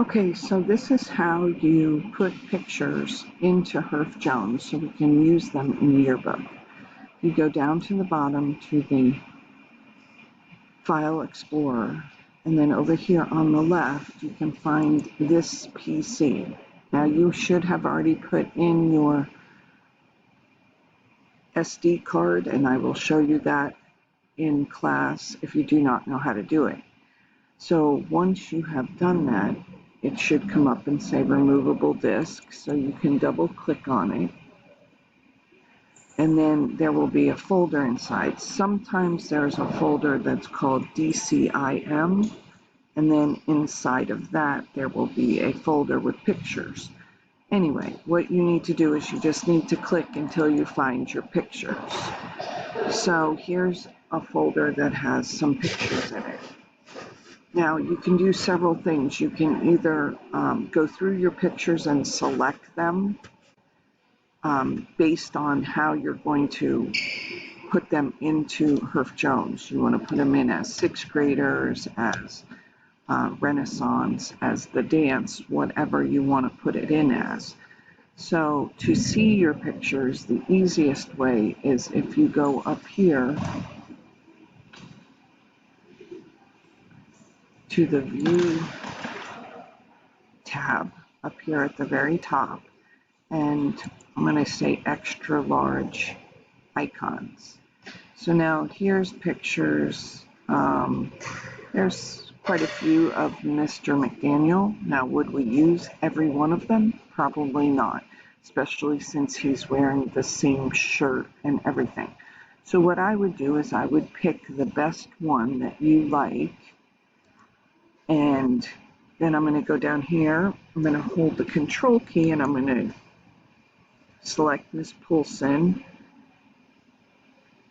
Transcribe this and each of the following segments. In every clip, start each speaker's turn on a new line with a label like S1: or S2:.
S1: Okay, so this is how you put pictures into Herf Jones so we can use them in the yearbook. You go down to the bottom to the File Explorer, and then over here on the left you can find this PC. Now you should have already put in your SD card, and I will show you that in class if you do not know how to do it. So once you have done that, it should come up and say removable disk, so you can double click on it, and then there will be a folder inside. Sometimes there's a folder that's called DCIM, and then inside of that there will be a folder with pictures. Anyway, what you need to do is you just need to click until you find your pictures. So here's a folder that has some pictures in it. Now you can do several things. You can either go through your pictures and select them based on how you're going to put them into Herf Jones. You want to put them in as sixth graders, as Renaissance, as the dance, whatever you want to put it in as. So to see your pictures, the easiest way is if you go up here to the View tab up here at the very top, and I'm going to say extra large icons. So now here's pictures. There's quite a few of Mr. McDaniel. Now, would we use every one of them? Probably not, especially since he's wearing the same shirt and everything. So what I would do is I would pick the best one that you like, and then I'm going to go down here. I'm going to hold the control key and I'm going to select Miss Poulsen.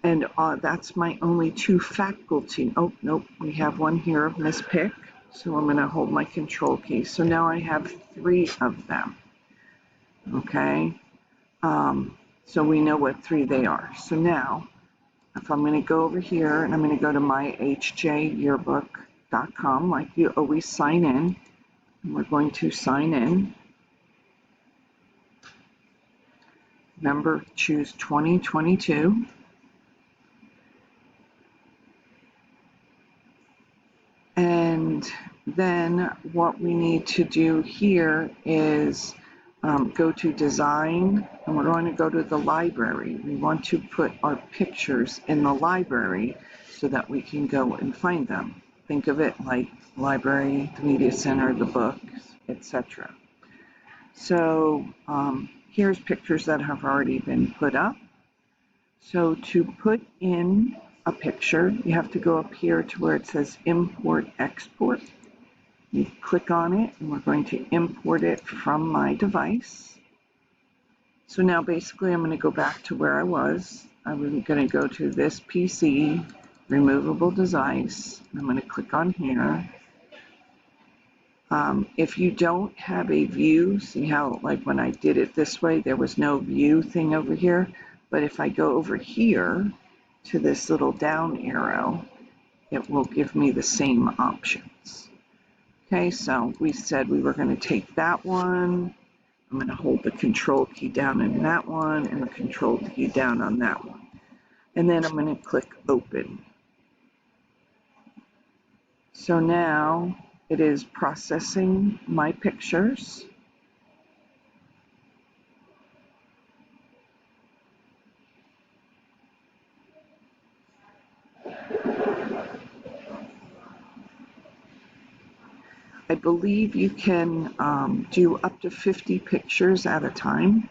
S1: And that's my only two faculty. Oh, nope, we have one here of Miss Pick. So I'm going to hold my control key. So now I have 3 of them. Okay. So we know what 3 they are. So now, if I'm going to go over here and I'm going to go to myhjyearbook.com, like you always sign in, and we're going to sign in. Remember, choose 2022. And then what we need to do here is go to design, and we're going to go to the library. We want to put our pictures in the library so that we can go and find them. Think of it like library, the media center, the books, etc. So here's pictures that have already been put up. So to put in a picture, you have to go up here to where it says import export. You click on it and we're going to import it from my device. So now basically I'm going to go back to where I was. I'm going to go to this PC, removable device. I'm going to click on here. If you don't have a view, see how like when I did it this way, there was no view thing over here. But if I go over here to this little down arrow, it will give me the same options. Okay, so we said we were going to take that one. I'm going to hold the control key down in that one and the control key down on that one. And then I'm going to click open. So now it is processing my pictures. I believe you can do up to 50 pictures at a time,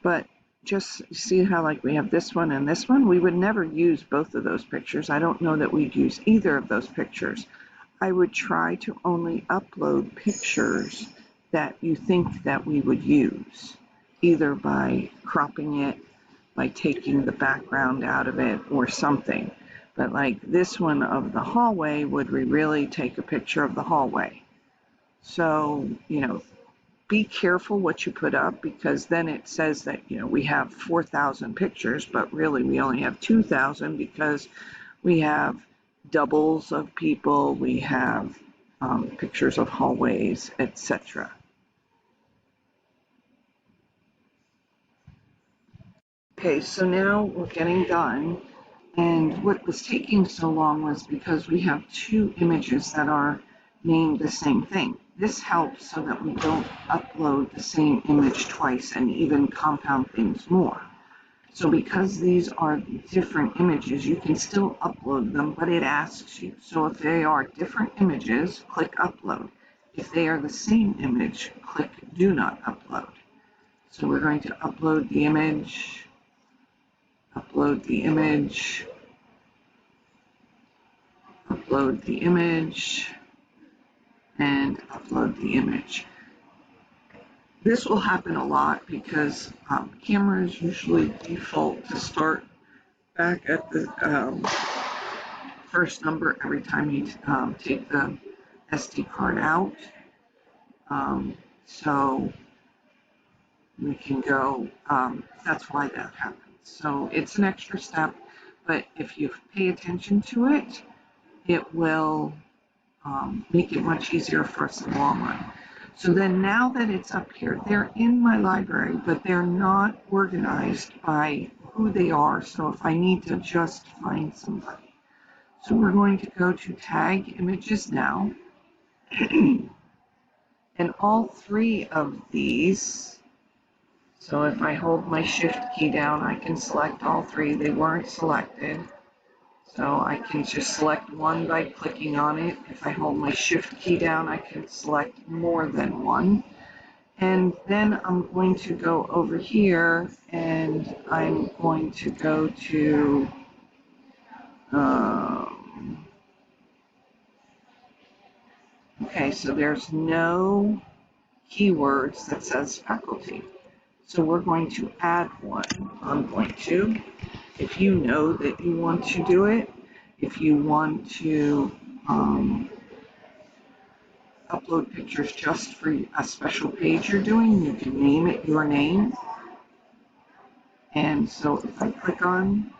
S1: but just see how like we have this one and this one, we would never use both of those pictures. I don't know that we'd use either of those pictures. I would try to only upload pictures that you think that we would use, either by cropping it, by taking the background out of it or something. But like this one of the hallway, would we really take a picture of the hallway? So, you know, be careful what you put up, because then it says that, you know, we have 4,000 pictures, but really we only have 2,000 because we have doubles of people, we have pictures of hallways, etc. Okay, so now we're getting done. And what was taking so long was because we have two images that are named the same thing. This helps so that we don't upload the same image twice and even compound things more. So because these are different images, you can still upload them, but it asks you. So if they are different images, click upload. If they are the same image, click do not upload. So we're going to upload the image, upload the image, upload the image, and upload the image. This will happen a lot because cameras usually default to start back at the first number every time you take the SD card out. So we can go, that's why that happens. So it's an extra step, but if you pay attention to it, it will make it much easier for us in the long run. So then now that it's up here, they're in my library, but they're not organized by who they are. So if I need to just find somebody. So we're going to go to tag images now. And all three of these, so if I hold my shift key down, I can select all three. They weren't selected. So I can just select one by clicking on it. If I hold my shift key down, I can select more than one. And then I'm going to go over here and I'm going to go to okay, so there's no keywords that says faculty. So we're going to add one. I'm going to, if you know that you want to do it, if you want to upload pictures just for a special page you're doing, you can name it your name. And so if I click on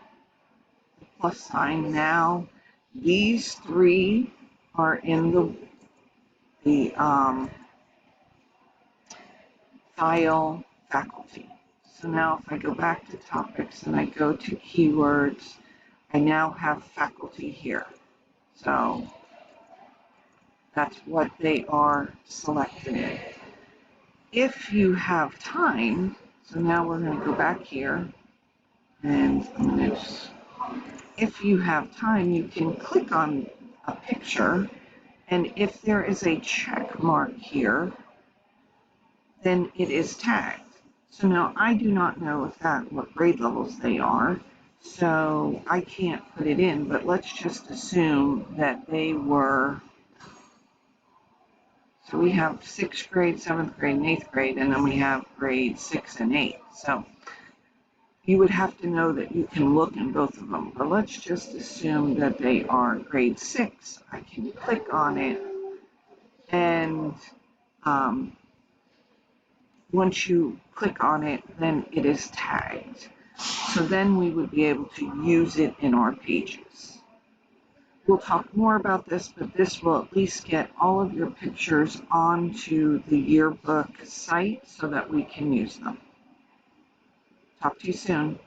S1: the plus sign now, these three are in the file faculty. So now if I go back to topics and I go to keywords, I now have faculty here. So that's what they are selected in. If you have time, so now we're going to go back here and if you have time, you can click on a picture, and if there is a check mark here, then it is tagged. So now I do not know what grade levels they are, so I can't put it in, but let's just assume that they were, so we have 6th grade, 7th grade, and 8th grade, and then we have grade 6 and 8. So you would have to know that you can look in both of them, but let's just assume that they are grade 6. I can click on it, and once you click on it, then it is tagged. So then we would be able to use it in our pages. We'll talk more about this, but this will at least get all of your pictures onto the yearbook site so that we can use them. Talk to you soon.